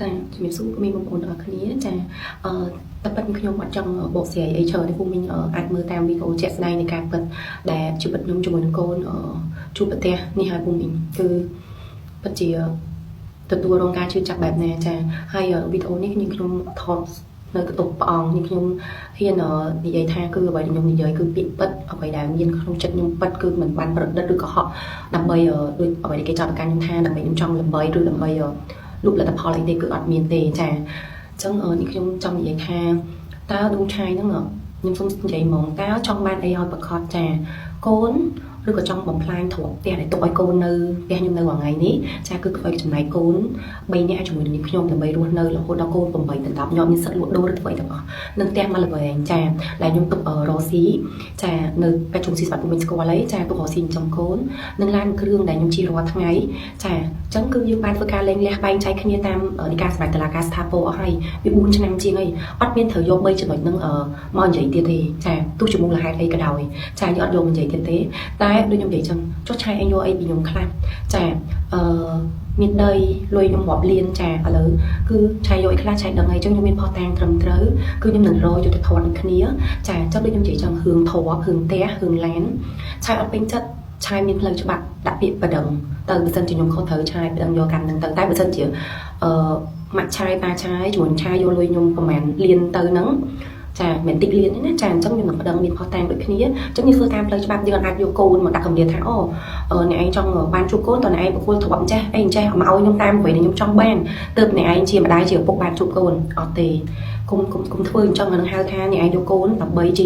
ចាជំរាបសួរមីបងប្អូនទាំងអស់គ្នាចាតែប៉ិតខ្ញុំអត់ចង់បកស្រាយអីច្រើនទេព្រោះមីអាចមើលតាមវីដេអូជាក់ស្ដែងនៃការពិតដែលជីវិតខ្ញុំជាមួយនឹងកូនជួបប្រទះនេះហើយពួកមីគឺពិតជាទទួលរងការជឿចាប់បែបណាចាហើយវីដេអូនេះខ្ញុំថតនៅកន្ទប់ព្រះអង្គនេះខ្ញុំហ៊ាននិយាយថាគឺអ្វីដែលខ្ញុំនិយាយគឺពាក្យពិតអ្វីដែលមានក្នុងចិត្តខ្ញុំពិតគឺមិនបានប្រឌិតឬក៏ហក់ដើម្បីដូចអ្វីដែលគេចោទប្រកាន់ខ្ញុំថាដើម្បីខ្ញុំចង់ល្បីឬដើម្បីលុបលទ្ធផលអីទេគឺអត់មានទេចាអញ្ចឹងនេះខ្ញុំចង់និយាយថាតើដួងឆាយហ្នឹងខ្ញុំសូមនិយាយហ្មងតើចង់បានអីឲ្យប្រកបចាកូនឬក៏ចង់បំផ្លាញទ្រព្យផ្ទះដែលទុកឲ្យកូននៅផ្ទះខ្ញុំនៅថ្ងៃនេះចាគឺធ្វើឲ្យចំណាយកូន3នាក់ជាមួយនឹងខ្ញុំដើម្បីរស់នៅរហូតដល់កូន8ដល់10ខ្ញុំមានសិទ្ធិលក់ដូរឬធ្វើអីទាំងអស់នឹងផ្ទះមកល្វែងចាដែលខ្ញុំទុករ៉ូស៊ីចានៅកាជុំស៊ីស្បាត់ពុំវិញស្គាល់អីចាទុករ៉ូស៊ីចំកូននឹងឡានគ្រឿងដែលខ្ញុំជិះរាល់ថ្ងៃចាអញ្ចឹងគឺយើងបានធ្វើការលេងលះបែងចែកគ្នាតាមនីការសម្រាប់តុលាការស្ថាពរអស់ហើយវា4ឆ្នាំជាងហើយអត់មានត្រូវយក3ចំណុចហ្នឹងមកនិយាយទៀតទេចាទោះជាមូលហេតុអីក៏ដោយចាយើងអត់យកមកនិយាយទៀតទេតែដូចខ្ញុំនិយាយចឹងចុះឆាយអញយកអីពីខ្ញុំខ្លះចាមានដីលុយខ្ញុំរាប់លានចាឥឡូវគឺឆាយយកអីខ្លះឆាយដឹងហើយចឹងខ្ញុំមានផុសតាងត្រឹមត្រូវគឺខ្ញុំនឹងរយយុទ្ធធម៌នឹងគ្នាចាចឹងដូចខ្ញុំនិយាយចឹងរឿងធម៌រឿងផ្ទះរឿងឡានឆាយអត់ពេញចិត្តឆាយមានផ្លូវច្បាប់ដាក់ពាក្យបដិងទៅបើសិនជាខ្ញុំខុសត្រូវឆាយបដិងយកកម្មនឹងទៅតែបើសិនជាម៉ាក់ឆាយប៉ាឆាយជាមួយឆាយយកលុយខ្ញុំប្រហែលលានទៅហ្នឹងចាមិនតិចលៀនទេណាចាអញ្ចឹងខ្ញុំនឹងប្តឹងមានផុសតាំងដូចគ្នាអញ្ចឹងយើងធ្វើការផ្លូវច្បាប់យើងអាចយកកូនមកដាក់កម្រិតថាអ្នកឯងចង់បានជួបកូនតើអ្នកឯងបកគលទ្រព្យចេះអីចេះមកឲ្យខ្ញុំតាមអ្វីដែលខ្ញុំចង់បានទើបអ្នកឯងជាម្ដាយជាឪពុកបានជួបកូនអត់ទេគុំធ្វើអញ្ចឹងអានឹងហៅថាអ្នកឯងយកកូនដើម្បីជា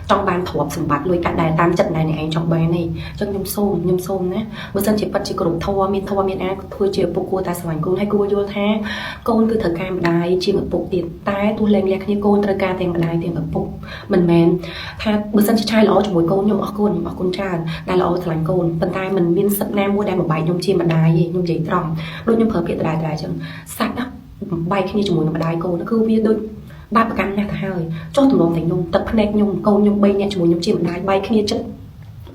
ចង់បានទ្រព្យសម្បត្តិលុយកាក់ដែលតាមចិត្តដែលអ្នកឯងចង់បានទេអញ្ចឹងខ្ញុំសូមណាបើសិនជាពិតជាគ្រប់ធម៌មានអាធ្វើជាឪពុកគួរតែស្រឡាញ់កូនហើយគួរយល់ថាកូនគឺត្រូវការម្ដាយជាឪពុកទៀតតែទោះលែងលះគ្នាកូនត្រូវការទាំងម្ដាយទាំងឪពុកមិនមែនថាបើសិនជាឆាយល្អជាមួយកូនខ្ញុំអរគុណច្រើនដែលល្អស្រឡាញ់កូនប៉ុន្តែมันមានសិទ្ធិណាមួយដែលបំបែកខ្ញុំជាម្ដាយទេខ្ញុំនិយាយត្រង់ដូចខ្ញុំប្រើពាក្យដដែលអញ្ចឹងសាច់ណាបំបែកគ្នាជាមួយនឹងម្ដាយកូនគឺវាដូចបាបប្រកាន់ណាស់ទៅហើយចុះទំនងតែខ្ញុំទឹកភ្នែកខ្ញុំកូនខ្ញុំ3នាក់ជាមួយខ្ញុំជាម្ដាយបែកគ្នាចិត្ត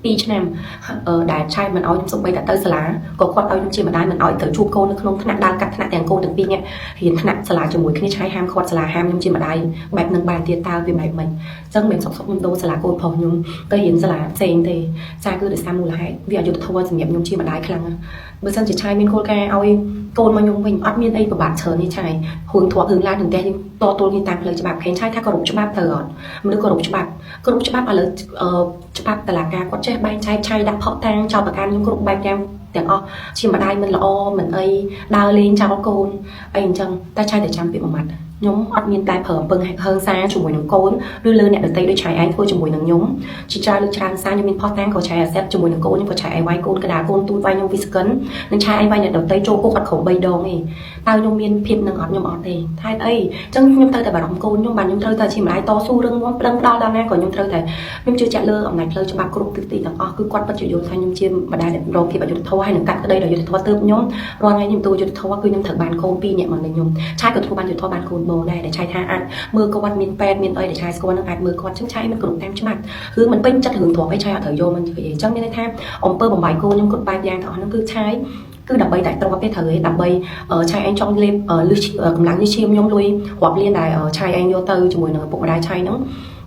2ឆ្នាំដែលឆាយមិនឲ្យខ្ញុំសុំបីតែទៅសាលាក៏គាត់ឲ្យខ្ញុំជាម្ដាយមិនឲ្យទៅជួបកូននៅក្នុងថ្នាក់ដើរកាត់ថ្នាក់ទាំងកូនទាំង2នាក់រៀនថ្នាក់សាលាជាមួយគ្នាឆាយហាមគាត់សាលាហាមខ្ញុំជាម្ដាយបែបនឹងបានទៀតតើវាបែបម៉េចអញ្ចឹងមិនសុខខ្ញុំដូរសាលាកូនប្រុសខ្ញុំទៅរៀនសាលាផ្សេងទេចាគឺដោយសារមូលហេតុវាអយុត្តិធម៌សម្រាប់ខ្ញុំជាម្ដាយខ្លាំងបើសិនជាឆាយមានគោលការណ៍ឲ្យកូនមកខ្ញុំវិញអត់មានអីពិបាកច្រើននេះឆាយរឿងធွာរឿងឡានទាំងផ្ទះយើងតទល់គ្នាតាមផ្លូវច្បាប់ឃើញឆាយថាគោរពច្បាប់ត្រូវអត់មនុស្សគោរពច្បាប់ឥឡូវច្បាប់តុលាការគាត់ចេះបែងចែកឆាយដាក់ផុសតាំងចោលប្រកាន់ខ្ញុំគ្រប់បែបយ៉ាងទាំងអស់ជាម្ដាយមិនល្អមិនអីដើរលេងចោលកូនអីអញ្ចឹងតែឆាយតែចាំពាក្យមួយម៉ាត់ខ្ញុំអត់មានតែប្រើអំពើហឹង្សាជាមួយនឹងកូនឬលើអ្នកដទៃដូចឆាយឯងធ្វើជាមួយនឹងខ្ញុំជាច្រើនសារខ្ញុំមានផុសតាំងក៏ឆាយអាសេបជាមួយនឹងកូនខ្ញុំក៏ឆាយឯងវាយកូនកដាកូនទូចវាយខ្ញុំវិស្កិននឹងឆាយឯងវាយអ្នកដទៃចូលគុកអត់គ្រប់3ដងទេតើខ្ញុំមានភាពនឹងអត់ខ្ញុំអត់ទេហេតុអីអញ្ចឹងខ្ញុំត្រូវតែបារម្ភកូនខ្ញុំបានខ្ញុំត្រូវតែជាម្ដាយតស៊ូរឹងមាំប្តឹងផ្ដាល់ដល់ណាក៏ខ្ញុំត្រូវតែខ្ញុំជឿជាក់លើអំណាចផ្លូវច្បាប់គ្រប់ទិសទីទាំងអស់គឺគាត់ពិតជាយល់ថាខ្ញុំជាម្ដាយដែលរងភាពអយុត្តិធម៌ហើយនឹងកាត់ក្តីដល់យុត្តិធម៌ទើបខ្ញុំរាល់ថ្ងៃខ្ញុំទូយុត្តិធម៌គឺខ្ញុំត្រូវបានកូន2នាក់មកនឹងខ្ញុំឆាយក៏ធ្វើបានយុត្តិធម៌បានកូនបងដែរឆាយថាអាចមើលគាត់មានពេទ្យមានអីដែលឆាយស្គាល់នឹងអាចមើលគាត់ចឹងឆាយមិនគ្រប់តាមច្បាប់រឿងមិនពេញចិត្តរឿងទ្រព្យអីឆាយអត់ត្រូវយកមិននិយាយអញ្ចឹងមានន័យថាអំពើបំបាយកូនខ្ញុំគ្រប់បែបយ៉ាងទាំងអស់ហ្នឹងគឺឆាយគឺដើម្បីតែទ្រព្យទេត្រូវទេដើម្បីឆាយឯងចង់លេបលឹះកម្លាំងនេះឈាមខ្ញុំលុយរាប់លានដែលឆាយឯងយកទៅជាមួយនឹងឪពុកម្ដាយឆាយហ្នឹង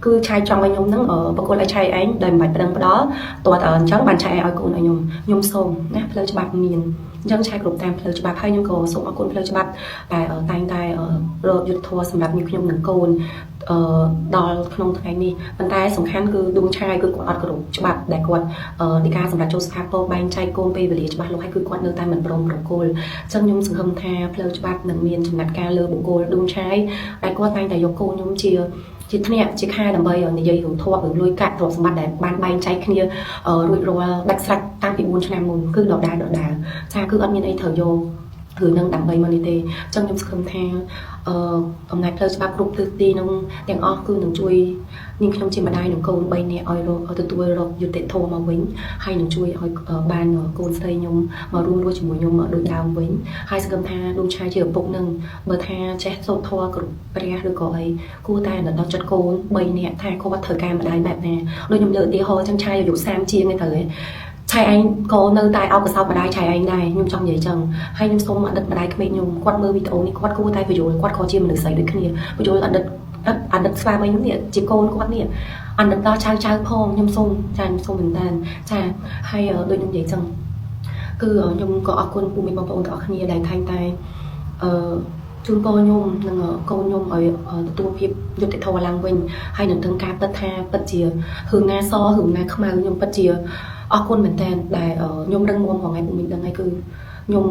គឺឆាយចង់ឲ្យខ្ញុំហ្នឹងបកគលឲ្យឆាយឯងដោយមិនបាច់ប្រឹងផ្ដាល់តើអញ្ចឹងបានឆាយឲ្យកូនឲ្យខ្ញុំសូមណាផ្លូវច្បាប់មានអញ្ចឹងឆាយគ្រប់តាមផ្លូវច្បាប់ហើយខ្ញុំក៏សូមអរគុណផ្លូវច្បាប់ដែលតែងតែរកយុទ្ធធម៌សម្រាប់ខ្ញុំនិងកូនដល់ក្នុងថ្ងៃនេះប៉ុន្តែសំខាន់គឺដួងឆាយគឺគាត់អត់គ្រប់ច្បាប់ដែលគាត់នៃការសម្រាប់ចូលស្ថាពរបែងចែកកូនពេលវេលាច្បាស់លាស់ហើយគឺគាត់នៅតែមិនព្រមប្រគល់អញ្ចឹងខ្ញុំសង្ឃឹមថាផ្លូវច្បាប់នឹងមានចំណាត់ការលើបុគ្គលដួងឆាយដែលគាត់តែងតែយកកូនខ្ញុំជាធ្នាក់ជាខាដើម្បីនិយាយរឿងធម៌រឿងលុយកាក់ទ្រព្យសម្បត្តិដែលបានបែងចែកគ្នារួចរាល់ដាច់ស្រេចតាំងពី4ឆ្នាំមុនគឺដដែលចាគឺអត់មានអីត្រូវយកគឺនឹងដើម្បីមកនេះទេអញ្ចឹងខ្ញុំសង្ឃឹមថាអំណាចផ្លូវច្បាប់គ្រប់ទិសទីនឹងទាំងអស់គឺនឹងជួយនាងខ្ញុំជាម្ដាយនិងកូន3នាក់ឲ្យទទួលរកយុត្តិធម៌មកវិញហើយនឹងជួយឲ្យបានកូនស្រីខ្ញុំមករួមរស់ជាមួយខ្ញុំដូចដើមវិញហើយសង្ឃឹមថាដួងឆាយជាឪពុកនឹងបើថាចេះសូត្រធម៌គ្រប់ព្រះឬក៏អីគួរតែដល់ចិត្តកូន3នាក់ថាគាត់ត្រូវការម្ដាយបែបណាដូចខ្ញុំលើកឧទាហរណ៍ចឹងឆាយអាយុ30ជាងទៅហ៎ឆ ឆៃឯងក៏នៅតែអោបកសោបម្ដាយឆៃឯងដែរខ្ញុំចង់និយាយចឹងហើយខ្ញុំសូមអតីតម្ដាយក្មេកខ្ញុំគាត់មើលវីដេអូនេះគាត់គួរតែបញ្យល់គាត់ក៏ជាមនុស្សស្រីដូចគ្នាបញ្យល់អតីតស្វាមីខ្ញុំនេះជាកូនគាត់នេះអតីតដល់ចៅផងខ្ញុំសូមចាខ្ញុំសូមមែនតើចាហើយដូចខ្ញុំនិយាយចឹងគឺខ្ញុំក៏អរគុណពុកមីបងប្អូនទាំងអស់គ្នាដែលតែងតែជូនពរខ្ញុំនិងកូនខ្ញុំឲ្យទទួលភាពយុត្តិធម៌ឡើងវិញហើយនឹងទាំងការពិតថាពិតជារឿងណាសរឿងណាខ្មៅខ្ញុំពិតជាអរគុណមែនតើដែលខ្ញុំរឹងមាំថ្ងៃពុកមីដឹងហើយគឺខ្ញុំ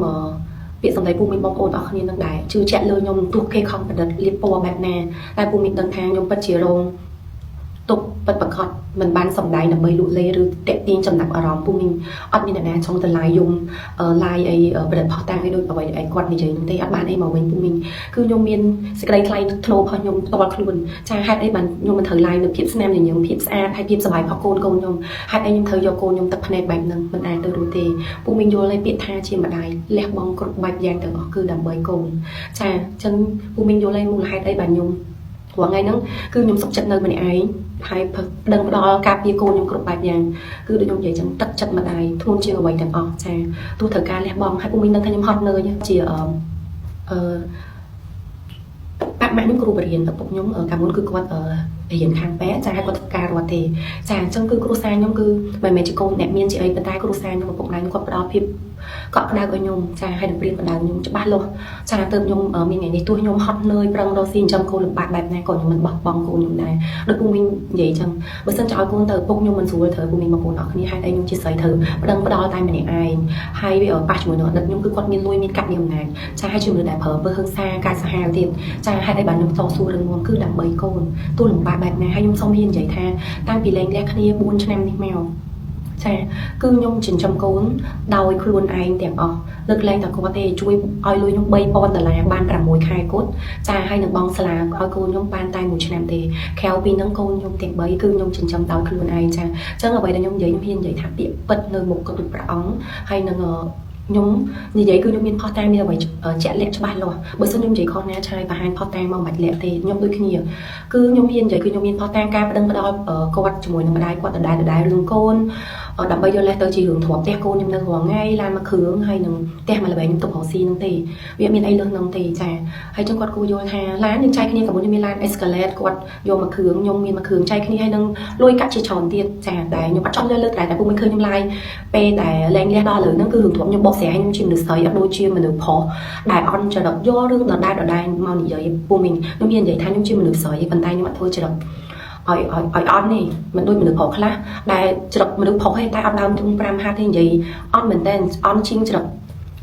ពាក្យសម្ដីពុកមីបងប្អូនទាំងអស់គ្នានឹងដែរជឿជាក់លើខ្ញុំទោះគេខំប្រឌិតលៀបពណ៌បែបណាតែពុកមីដឹងថាខ្ញុំពិតជារងទុកពិតប្រកបមិនបានសម្ដែងដើម្បីលក់លេឬតាក់ទាញចំណាប់អារម្មណ៍ពុកមីអត់មានអ្នកណាចង់ទៅឡាយយំឡាយអីប្រឌិតផុសតាំងអីដូចអ្វីឯគាត់និយាយនោះទេអត់បានអីមកវិញពុកមីគឺខ្ញុំមានសេចក្តីថ្លៃថ្នូររបស់ខ្ញុំផ្ទាល់ខ្លួនចាហេតុអីបានខ្ញុំមិនត្រូវឡាយនៅភាពស្នាមញញឹមភាពស្អាតហើយភាពសុបាយរបស់កូនខ្ញុំហេតុអីខ្ញុំត្រូវយកកូនខ្ញុំទឹកភ្នែកបែបហ្នឹងមិនអាចទៅរួចទេពុកមីយល់ឲ្យពាក្យថាជាម្ដាយលះបង់គ្រប់បែបយ៉ាងទាំងអស់គឺដើម្បីកូនចាអញ្ចឹងពុកមីយល់ឲ្យមូលហេតុអីបានខ្ញុំព្រោះថ្ងៃហ្នឹងគឺខ្ញុំសុខចិត្តនៅម្នាក់ឯងហើយដឹងផ្ដល់ការពារកូនខ្ញុំគ្រប់បែបយ៉ាងគឺដូចខ្ញុំនិយាយចឹងទឹកចិត្តម្ដាយធ្ងន់ជាងអ្វីទាំងអស់ចាទោះត្រូវការលះបង់ហើយពុកមីដឹងថាខ្ញុំហត់នឿយជាប៉ាក់ម៉ាក់ខ្ញុំគ្រូបរៀនឪពុកខ្ញុំកាលមុនគឺគាត់រៀនខាងពេទ្យចាគាត់ធ្វើការរត់ទេចាអញ្ចឹងគឺគ្រូសាខ្ញុំគឺមិនមែនជាកូនអ្នកមានជាអីប៉ុន្តែគ្រូសាខ្ញុំឪពុកម្ដាយខ្ញុំគាត់ផ្ដល់ភាពកក់ក្ដៅឲ្យខ្ញុំចាហើយនឹងព្រៀនបណ្ដៅខ្ញុំច្បាស់លាស់ចាទៅខ្ញុំមានថ្ងៃនេះទោះខ្ញុំហត់នឿយប្រឹងរកស៊ីចិញ្ចឹមកូនលំបាកបែបណាក៏ខ្ញុំមិនបោះបង់កូនខ្ញុំដែរដូចពុកមីងនិយាយចឹងបើសិនចោលកូនទៅពុកខ្ញុំមិនស្រួលត្រូវពុកមីងបងប្អូនអរគ្នាហេតុអីខ្ញុំជាស្រីត្រូវប្តឹងផ្ដាល់តែម្នាក់ឯងហើយវាប៉ះជាមួយនឹងអតីតខ្ញុំគឺគាត់មានលុយមានកាប់មានអំណាចចាហើយជាមួយដែលប្រើអំពើហិង្សាការសាហាវទៀតចាហេតុអីបានខ្ញុំតស៊ូរឹងមាំគឺដើម្បីកូនទោះលំបាកបែបណាហើយខ្ញុំសូមហ៊ាននិយាយថាតាំងពីលែងលះគ្នា4ឆ្នាំនេះមកចាគឺខ្ញុំចិញ្ចឹមកូនដោយខ្លួនឯងទាំងអស់លើកលែងតែគាត់ទេជួយឲ្យលុយខ្ញុំ$3000បាន6ខែគាត់ចាហើយនឹងបងសាលាឲ្យកូនខ្ញុំបានតែ1ឆ្នាំទេក្រៅពីនឹងកូនខ្ញុំទាំង3គឺខ្ញុំចិញ្ចឹមដោយខ្លួនឯងចាអញ្ចឹងអ្វីដែលខ្ញុំនិយាយខ្ញុំហ៊ាននិយាយថាពាក្យពិតនៅមុខក៏ទូព្រះអង្គហើយនឹងខ្ញុំនិយាយគឺខ្ញុំមានផុសតាងមានអ្វីជាក់លាក់ច្បាស់លាស់បើសិនខ្ញុំនិយាយខុសណាឆ្ងាយបង្ហាញផុសតាងមកមិនលាក់ទេខ្ញុំដូចគ្នាគឺខ្ញុំហ៊ាននិយាយគឺខ្ញុំមានផុសតាងការប្តឹងផ្ដាល់គាត់ជាមួយនឹងម្ដាយគាត់ដដែលរឿងកូនដើម្បីយកលេសទៅជារឿងទ្រាំផ្ទះកូនខ្ញុំនៅរងថ្ងៃឡានមកគ្រឿងហើយនឹងផ្ទះមកល្បែងខ្ញុំទុករកស៊ីនឹងទេវាមានអីលើសនឹងទេចាហើយចឹងគាត់គួរយល់ថាឡានយើងចែកគ្នាក៏ខ្ញុំមានឡាន Escalade គាត់យកមកគ្រឿងខ្ញុំមានមកគ្រឿងចែកគ្នាហើយនឹងលុយកាត់ជាច្រើនទៀតចាតែខ្ញុំអត់ចង់លើកតែពុកមិនឃើញខ្ញុំឡាយពេលដែលលែងលះដល់លើហ្នឹងគឺរឿងទ្រាំខ្ញុំបកស្រាយខ្ញុំជាមនុស្សស្រីអត់ដូចជាមនុស្សប្រុសដែលអន់ចរិតយករឿងដដែលមកនិយាយពុកមីងខ្ញុំមាននិយាយថាខ្ញុំជាមនុស្សស្រីប៉ុន្តែខ្ញុំអត់ធ្វើចរិតឲ្យអន់នេះមិនដូចមនុស្សប្រុសខ្លះដែលចរិតមនុស្សប្រុសទេតែអត់ដើមถึง5ហាត់ទេនិយាយអន់មែនតើអន់ជាងចរិត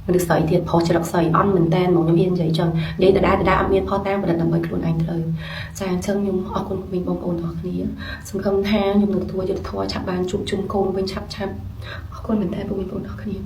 មនុស្សស្រីទៀតប្រុសចរិតស្រីអន់មែនតើមកខ្ញុំហ៊ាននិយាយចឹងនិយាយដដែលអត់មានផុសតាមប្រឌិតដើម្បីខ្លួនឯងត្រូវចាអញ្ចឹងខ្ញុំអរគុណមីងបងប្អូនទាំងអស់គ្នាសង្ឃឹមថាខ្ញុំនឹងទទួលយុត្តិធម៌ឆាប់បានជួបជុំកូនវិញឆាប់អរគុណមែនតើបងប្អូនទាំងអស់គ្នា